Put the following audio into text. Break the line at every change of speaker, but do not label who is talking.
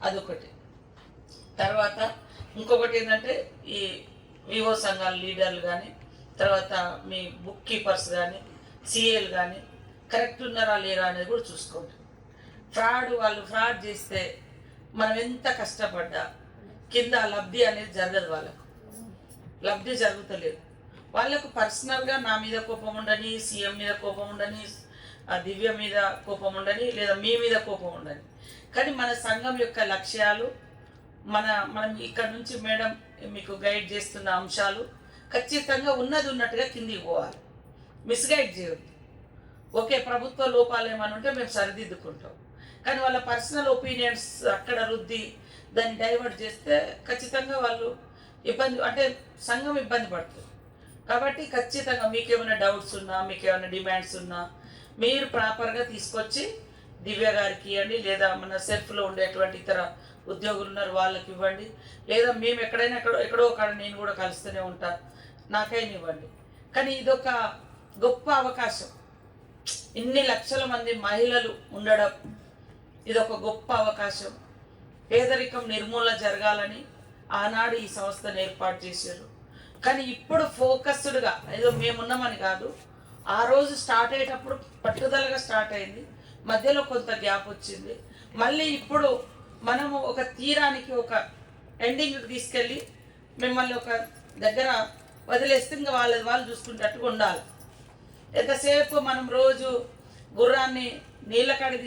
అదొకటి. తర్వాత ఇంకొకటి ఏంటంటే ఈ వివో సంఘాల లీడర్లు కానీ, తర్వాత మీ బుక్ కీపర్స్ కానీ, సిఏలు కానీ కరెక్ట్ ఉన్నారా లేరా అనేది కూడా చూసుకోండి. వాళ్ళు ఫ్రాడ్ చేస్తే మనం ఎంత కష్టపడ్డా కింద లబ్ధి అనేది జరగదు. వాళ్ళకు లబ్ధి జరుగుతలేదు. వాళ్ళకు పర్సనల్గా నా మీద కోపం ఉండని, సీఎం మీద కోపం ఉండని, దివ్య మీద కోపం ఉండని, లేదా మీ మీద కోపం ఉండని, కానీ మన సంఘం యొక్క లక్ష్యాలు, మనం ఇక్కడ నుంచి మేడం మీకు గైడ్ చేస్తున్న అంశాలు ఖచ్చితంగా ఉన్నట్టుగా కిందికి పోవాలి. మిస్గైడ్ చేయొద్దు. ఓకే, ప్రభుత్వ లోపాలు ఏమైనా ఉంటే మేము సరిదిద్దుకుంటాం, కానీ వాళ్ళ పర్సనల్ ఒపీనియన్స్ అక్కడ రుద్ది దాన్ని డైవర్ట్ చేస్తే ఖచ్చితంగా వాళ్ళు ఇబ్బంది, అంటే సంఘం ఇబ్బంది పడుతుంది. కాబట్టి ఖచ్చితంగా మీకేమైనా డౌట్స్ ఉన్నా, మీకేమైనా డిమాండ్స్ ఉన్నా మీరు ప్రాపర్గా తీసుకొచ్చి దివ్య గారికి ఇవ్వండి, లేదా మన సెల్ఫ్లో ఉండేటువంటి ఇతర ఉద్యోగులు ఉన్నారు వాళ్ళకి ఇవ్వండి, లేదా మేము ఎక్కడో ఒక నేను కూడా కలుస్తూనే ఉంటాను, నాకైనా ఇవ్వండి. కానీ ఇదొక గొప్ప అవకాశం. ఇన్ని లక్షల మంది మహిళలు ఉండడం ఇదొక గొప్ప అవకాశం. పేదరికం నిర్మూలన జరగాలని ఆనాడు ఈ సంస్థను ఏర్పాటు చేశారు. కానీ ఇప్పుడు ఫోకస్డ్గా ఏదో మేమున్నామని కాదు, ఆ రోజు స్టార్ట్ అయ్యేటప్పుడు పట్టుదలగా స్టార్ట్ అయింది, మధ్యలో కొంత గ్యాప్ వచ్చింది. మళ్ళీ ఇప్పుడు మనము ఒక తీరానికి, ఒక ఎండింగ్కి తీసుకెళ్ళి మిమ్మల్ని ఒక దగ్గర వదిలేస్తే ఇంకా వాళ్ళు చూసుకునేటట్టుగా ఉండాలి. ఎంతసేపు మనం రోజు గుర్రాన్ని నీళ్ళ కాడికి